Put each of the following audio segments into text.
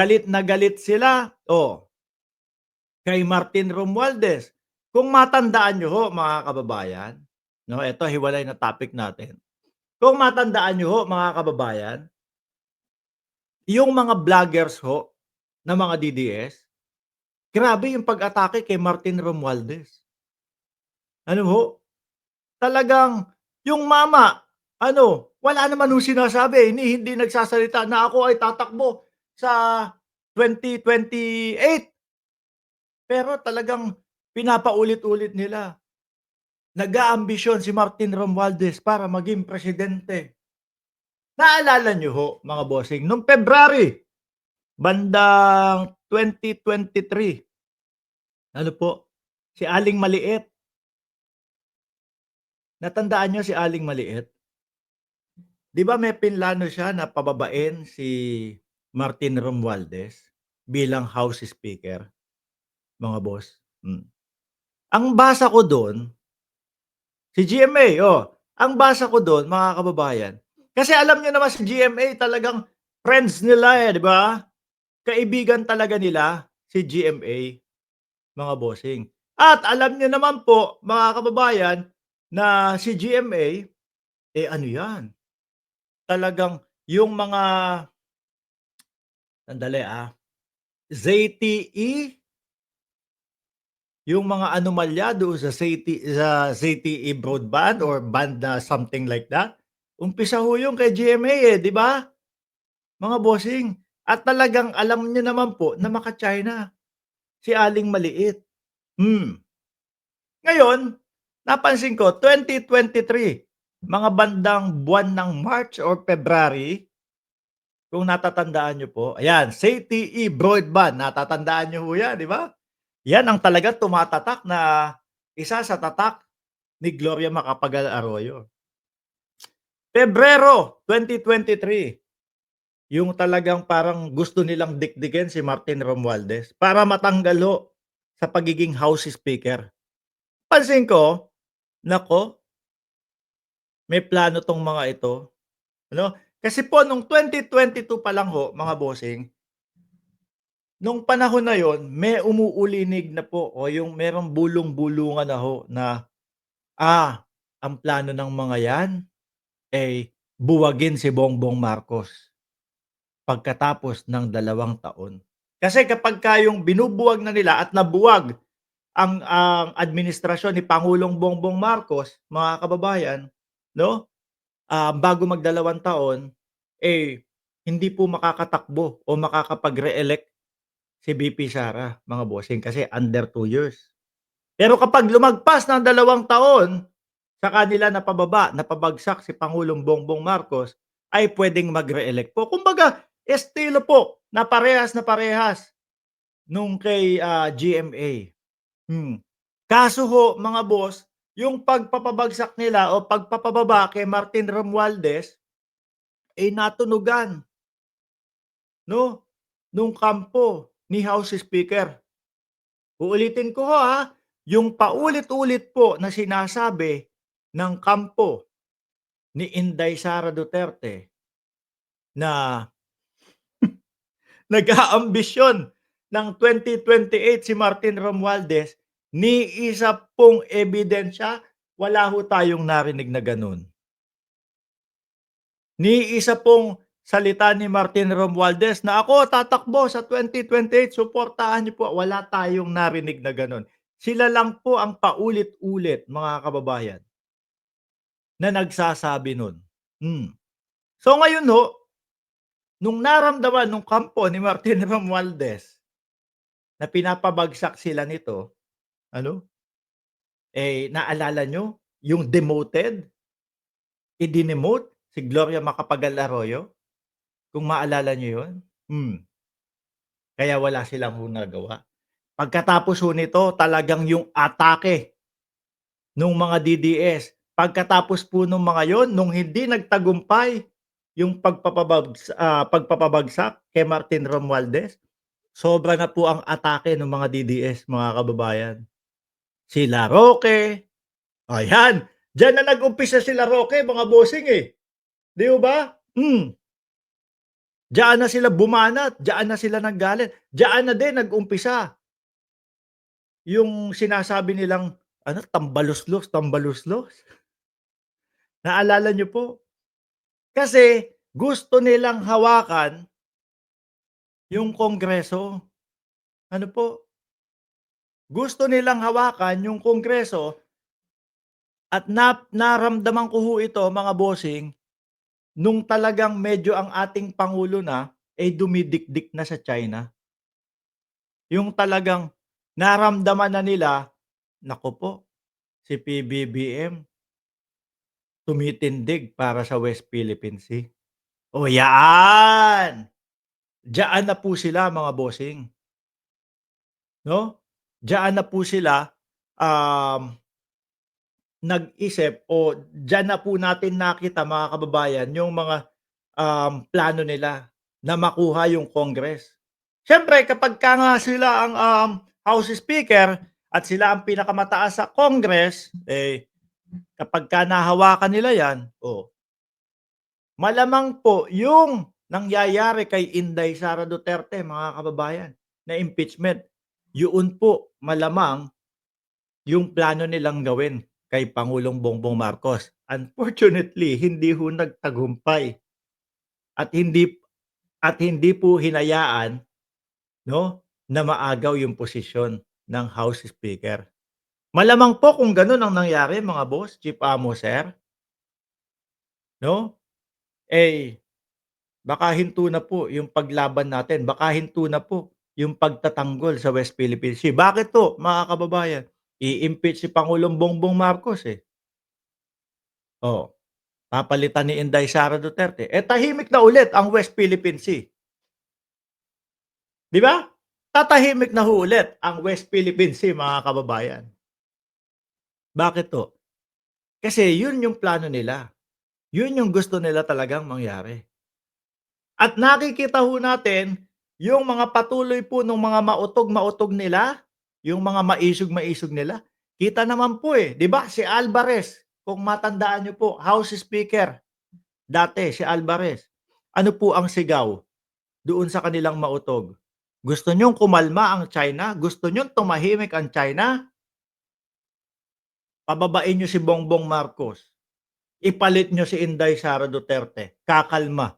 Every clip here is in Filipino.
galit na galit sila, kay Martin Romualdez. Kung matandaan niyo ho mga kababayan, 'no, eto hiwalay na topic natin. Kung matandaan niyo ho mga kababayan, yung mga vloggers ho na mga DDS, grabe yung pag-atake kay Martin Romualdez. Ano ho, talagang yung mama wala naman hong sinasabi, hindi nagsasalita na ako ay tatakbo sa 2028. Pero talagang pinapaulit-ulit nila. Nag-aambisyon si Martin Romualdez para maging presidente. Naalala niyo ho mga bossing nung February, bandang 2023, ano po, si Aling Maliit, natandaan niyo si Aling Maliit? 'Di ba may pinlano siya na pababain si Martin Romualdez bilang House Speaker, mga boss? Ang basa ko dun, si GMA, ang basa ko dun mga kababayan, kasi alam niyo naman si GMA talagang friends nila, 'di ba? Kaibigan talaga nila si GMA, mga bossing. At alam niyo naman po mga kababayan na si GMA, ano 'yan, talagang yung mga sandali, ZTE, yung mga anomalya doon sa ZTE broadband or band na something like that, umpisa ho yun kay GMA, 'di ba, mga bossing? At talagang alam niyo naman po na maka-China si Aling Maliit. Hmm. Ngayon, napansin ko 2023, mga bandang buwan ng March or February, kung natatandaan niyo po, ayan, ZTE broadband, natatandaan niyo ho 'yan, 'di ba? 'Yan ang talagang tumatatak na isa sa tatak ni Gloria Macapagal-Arroyo. Pebrero 2023, yung talagang parang gusto nilang dikdikin si Martin Romualdez para matanggal ho sa pagiging House Speaker. Pansin ko, naku, may plano 'tong mga ito, ano? Kasi po nung 2022 pa lang ho, mga bossing, nung panahon na yon may umuulinig na po o yung merong bulong-bulungan na ho na, ang plano ng mga 'yan, ay buwagin si Bongbong Marcos pagkatapos ng 2 taon. Kasi kapagka yung binubuwag na nila at nabuwag ang administrasyon ni Pangulong Bongbong Marcos, mga kababayan, 'no, bago mag 2 taon, hindi po makakatakbo o makakapag-re-elect si VP Sara, mga bossing, kasi under 2 years. Pero kapag lumagpas ng 2 taon, sa kanila napabagsak si Pangulong Bongbong Marcos, ay puwedeng mag-re-elect po. Kumbaga, estilo po na parehas nung kay, GMA. Kaso ho mga boss, yung pagpapabagsak nila o pagpapababa kay Martin Romualdez, natunugan 'no, nung kampo ni House Speaker. Uulitin ko ho, yung paulit-ulit po na sinasabi ng kampo ni Inday Sara Duterte na nag-aambisyon ng 2028 si Martin Romualdez, ni isa pong ebidensya, wala ho tayong narinig na gano'n. Ni isa pong salita ni Martin Romualdez na, "Ako tatakbo sa 2028, suportahan niyo po." Wala tayong narinig na gano'n. Sila lang po ang paulit-ulit, mga kababayan, na nagsasabi nun. So ngayon ho, nung naramdaman nung kampo ni Martin Romualdez na pinapabagsak sila nito, ano, naalala niyo yung demoted, i-demote si Gloria Macapagal-Arroyo, kung maalala niyo yun? Hmm. Kaya wala silang nagawa. Pagkatapos ho nito, talagang yung atake nung mga DDS, pagkatapos po nung mga yon, nung hindi nagtagumpay yung pagpapabagsak kay Martin Romualdez, sobra na po ang atake ng mga DDS, mga kababayan. Sila Roque, ayan, diyan na nag-umpisa sila Roque, mga bossing, 'di ho ba? Diyaan na sila bumanat, diyaan na sila nanggaling, diyaan na din nag-umpisa yung sinasabi nilang ano, tambaluslos, tambaluslos. Naalala niyo po? Kasi gusto nilang hawakan yung Kongreso. Ano po, gusto nilang hawakan yung Kongreso at naramdaman ko ho ito mga bossing, nung talagang medyo ang ating pangulo na, dumidikdik na sa China. Yung talagang naramdaman na nila, naku po, si PBBM tumitindig para sa West Philippine Sea. O yan! Diyaan na po sila mga bossing, 'no? Diyaan na po sila, um, nag-isip o diyan na po natin nakita mga kababayan yung mga, plano nila na makuha yung Congress. Siyempre kapagka nga sila ang, House Speaker at sila ang pinakamataas sa Congress, kapagka nahawakan nila 'yan, malamang po yung nangyayari kay Inday Sara Duterte mga kababayan, na impeachment, yun po malamang yung plano nilang gawin kay Pangulong Bongbong Marcos. Unfortunately, hindi ho nagtagumpay at hindi po hinayaan 'no, na maagaw yung posisyon ng House Speaker. Malamang po kung gano'n ang nangyari mga boss, Chief Amo, sir, 'no, eh, baka hinto na po yung paglaban natin, baka hinto na po yung pagtatanggol sa West Philippine Sea. Bakit po mga kababayan? I-impeach si Pangulong Bongbong Marcos, eh. Oh, papalitan ni Inday Sara Duterte, tahimik na ulit ang West Philippine Sea, 'di ba? Tatahimik na ho ulit ang West Philippine Sea mga kababayan. Bakit po? Kasi yun yung plano nila, yun yung gusto nila talagang mangyari. At nakikita ho natin yung mga patuloy po nung mga mautog-mautog nila, yung mga maisog-maisog nila. Kita naman po, 'di ba si Alvarez, kung matandaan niyo po, House Speaker dati si Alvarez. Ano po ang sigaw doon sa kanilang mautog? Gusto niyong kumalma ang China? Gusto niyong tumahimik ang China? Pababain niyo si Bongbong Marcos. Ipalit niyo si Inday Sara Duterte. Kakalma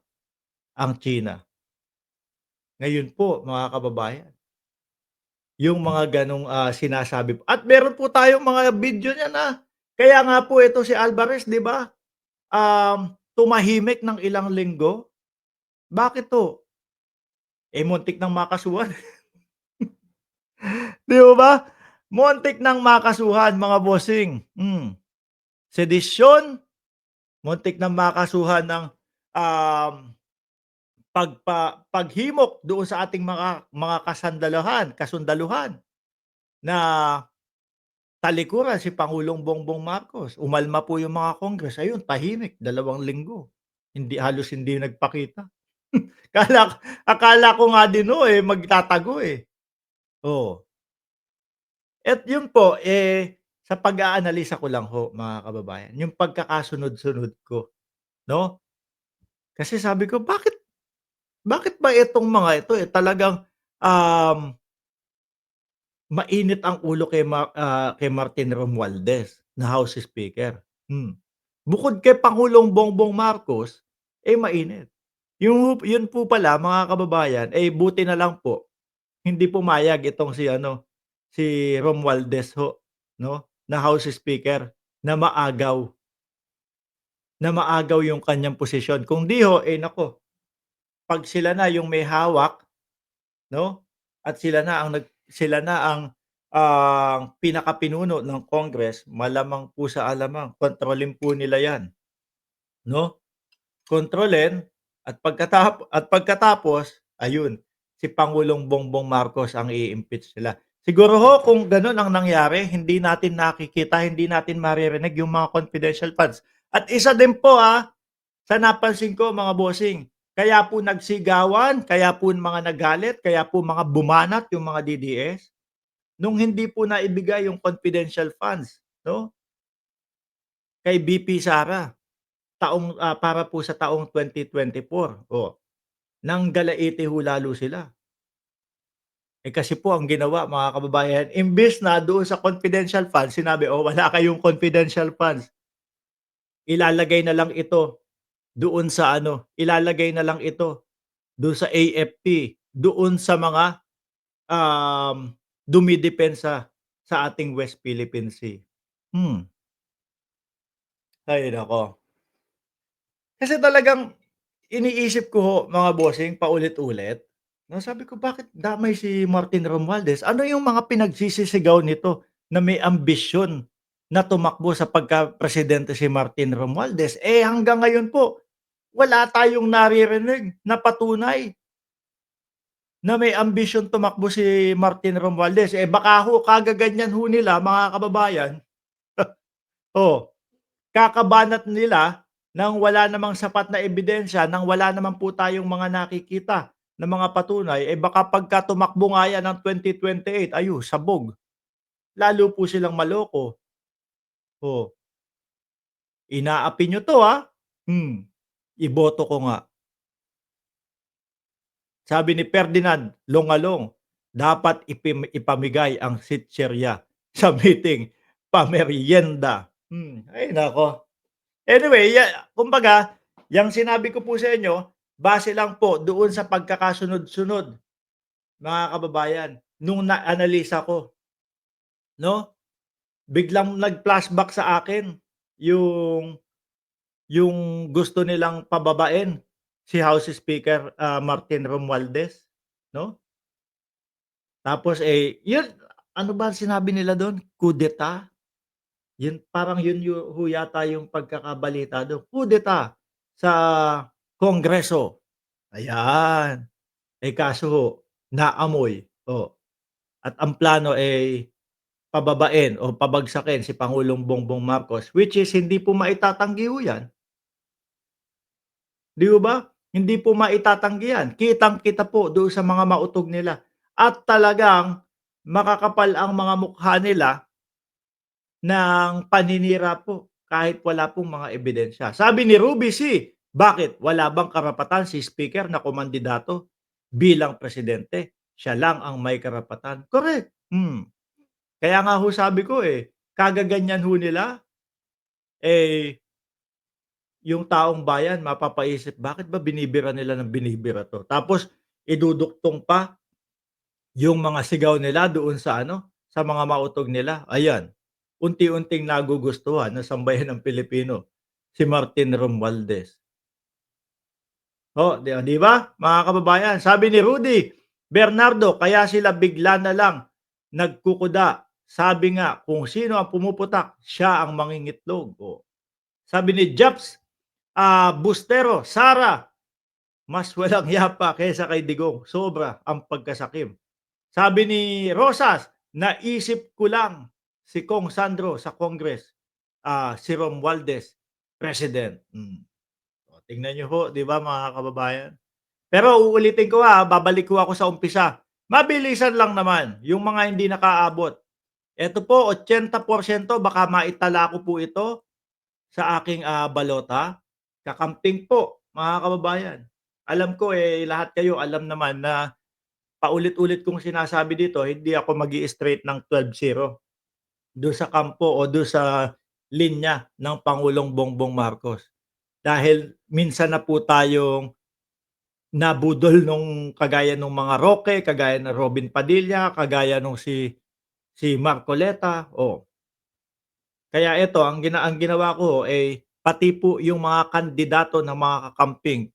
ang China. Ngayon po mga kababayan, yung mga gano'ng, sinasabi po at meron po tayong mga video niyan, kaya nga po ito si Alvarez 'di ba, tumahimik ng ilang linggo. Bakit po? Muntik ng makasuhan, 'di po ba? Muntik ng makasuhan mga bossing, sedisyon, muntik ng makasuhan ng, um, paghimok doon sa ating mga kasundaluhan na talikuran si Pangulong Bongbong Marcos. Umalma po yung mga Congress, ayun tahimik 2 linggo. Hindi nagpakita. Akala ko nga din ho, magtatago, eh. Oo. At yun po, sa pag-aanalisa ko lang ho mga kababayan, yung pagkakasunod-sunod ko, 'no? Kasi sabi ko, bakit ba itong mga ito, talagang, um mainit ang ulo kay Martin Romualdez na House Speaker, Bukod kay Pangulong Bongbong Marcos, mainit. Yun po pala mga kababayan, buti na lang po hindi pumayag itong si ano, si Romualdez ho 'no, na House Speaker na maagaw yung kanyang posisyon. Kung 'di ho, naku, 'pag sila na yung may hawak 'no, at sila na ang pinakapinuno ng Congress, malamang po sa alamang kontrolin po nila 'yan, 'no? Kontrolin at pagkatapos ayun, si Pangulong Bongbong Marcos ang i-impeach nila. Siguro ho kung gano'n ang nangyari, hindi natin nakikita, hindi natin maririnig yung mga confidential funds. At isa din po, sa napansin ko mga bossing, kaya po nagsigawan, kaya po mga nagalit, kaya po mga bumanat yung mga DDS, nung hindi po naibigay yung confidential funds 'no, kay VP Sara para po sa taong 2024. Oh, Nanggalaiti ho lalo sila. Eh, kasi po ang ginawa mga kababayan, imbes na doon sa confidential funds sinabi, "Oh, wala kayong confidential funds, ilalagay na lang ito doon sa ano, ilalagay na lang ito doon sa AFP, doon sa mga, dumidepensa sa ating West Philippine Sea." Hmm, Ay naku. Kasi talagang iniisip ko ho mga bossing paulit-ulit, 'no, sabi ko bakit damay si Martin Romualdez? Ano yung mga pinagsisisigaw nito na may ambisyon na tumakbo sa pagka-presidente si Martin Romualdez, eh, hanggang ngayon po wala tayong naririnig na patunay na may ambisyon tumakbo si Martin Romualdez. Eh, baka ho kagaganyan ho nila mga kababayan, oh, kakabanat nila ng wala namang sapat na ebidensya, ng wala naman po tayong mga nakikita na mga patunay, eh, baka pagka tumakbo nga yan ng 2028 sabog. Lalo po silang maloko. Oh, inaapi niyo 'to, iboto ko nga. Sabi ni Ferdinand Longalong, dapat ipamigay ang sitserya sa meeting pameryenda. Ay naku. Anyway, kumbaga, yang sinabi ko po sa inyo, base lang po doon sa pagkakasunod-sunod, mga kababayan, nung naanalisa ko, 'no? Biglang nag-flashback sa akin yung yung gusto nilang pababain si House Speaker, Martin Romualdez, 'no? Tapos, eh, yun ano ba sinabi nila dun, coup d'etat? Yun parang yun ho yata yung pagkakabalita dun, coup d'etat sa Kongreso, ayan. Eh, kaso ho naamoy, at ang plano, ay pababain o pabagsakin si Pangulong Bongbong Marcos, which is hindi po maitatanggi ho yan, 'di ho ba? Hindi po maitatanggi yan, kitang-kita po doon sa mga mautog nila at talagang makakapal ang mga mukha nila ng paninira po, kahit wala pong mga ebidensya. Sabi ni Ruby C, bakit wala bang karapatan si speaker na kumandidato bilang presidente? Siya lang ang may karapatan. Correct. Kaya nga ho sabi ko, eh, kagaganyan ho nila, eh, yung taong bayan mapapaisip, bakit ba binibira nila ng binibira 'to? Tapos iduduktong pa yung mga sigaw nila doon sa ano, sa mga mautog nila, ayan, unti-unting nagugustuhan ng sambayan ng Pilipino, si Martin Romualdez. Di ba, mga kababayan? Sabi ni Rudy Bernardo, kaya sila bigla na lang nagkukuda. Sabi nga, kung sino ang pumuputak, siya ang mangingitlog. Sabi ni Japs Bustero, Sara, mas walang yapa kaysa kay Digong. Sobra ang pagkasakim. Sabi ni Rosas, naisip ko lang si Kong Sandro sa Congress, si Romualdez, President. Tingnan niyo ho, 'di ba mga kababayan? Pero uulitin ko babalik ko ako sa umpisa. Mabilisan lang naman yung mga hindi nakaabot. Eto po 80% baka maitala ko po ito sa aking, balota. Kakamping po mga kababayan. Alam ko, eh, lahat kayo alam naman na paulit-ulit kong sinasabi dito, hindi ako mag-i-straight ng 12-0 do'n sa kampo o do'n sa linya ng Pangulong Bongbong Marcos. Dahil minsan na po tayong nabudol nung kagaya nung mga Roque, kagaya ng Robin Padilla, kagaya nung si Marcoleta, kaya ito ang ginawa ko, eh, pati po yung mga kandidato ng mga kakamping,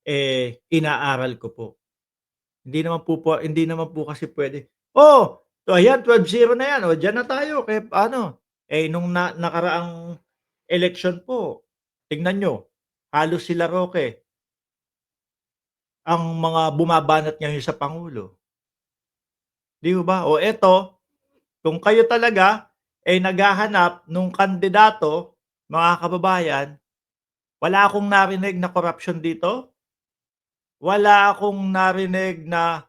eh, inaaral ko po. Hindi naman po kasi puwede, ayan 12-0 na 'yan, diyan na tayo kay ano." Eh, nung nakaraang eleksyon po, tignan niyo, halos sila Roque ang mga bumabanat ngayon sa pangulo, 'di ho ba? Eto, kung kayo talaga ay naghahanap nung kandidato, mga kababayan, wala akong narinig na korapsiyon dito, wala akong narinig na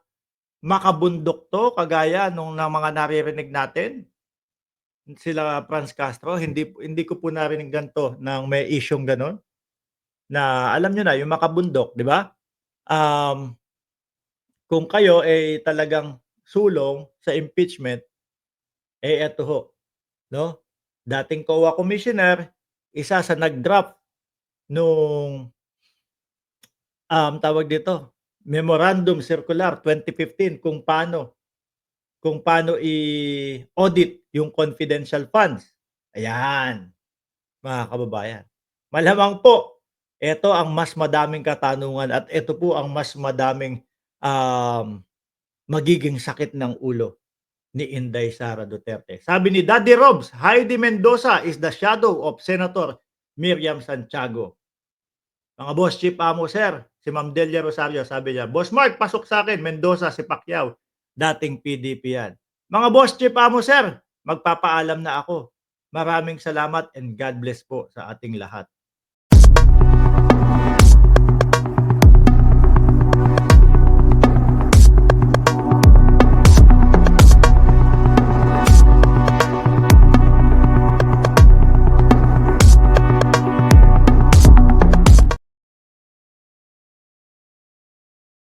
makabundok 'to kagaya nung mga naririnig natin. Sila Franz Castro, hindi ko po narinig gan'to ng may isyung gano'n, na alam niyo na yung makabundok, 'di ba? um, kung kayo, talagang sulong sa impeachment, eto ho, 'no, dating COA commissioner, isa sa nag-draft nung, tawag dito, Memorandum Circular 2015 kung paano i-audit yung confidential funds. Ayan, mga kababayan. Malamang po, eto ang mas madaming katanungan at eto po ang mas madaming, magiging sakit ng ulo ni Inday Sara Duterte. Sabi ni Daddy Robs, Heidi Mendoza is the shadow of Senator Miriam Santiago. Mga boss, chief amo sir, si Ma'am Delia Rosario sabi niya, "Boss Mark, pasok sa akin Mendoza, si Pacquiao, dating PDP yan." Mga boss, chief amo sir, magpapaalam na ako. Maraming salamat and God bless po sa ating lahat.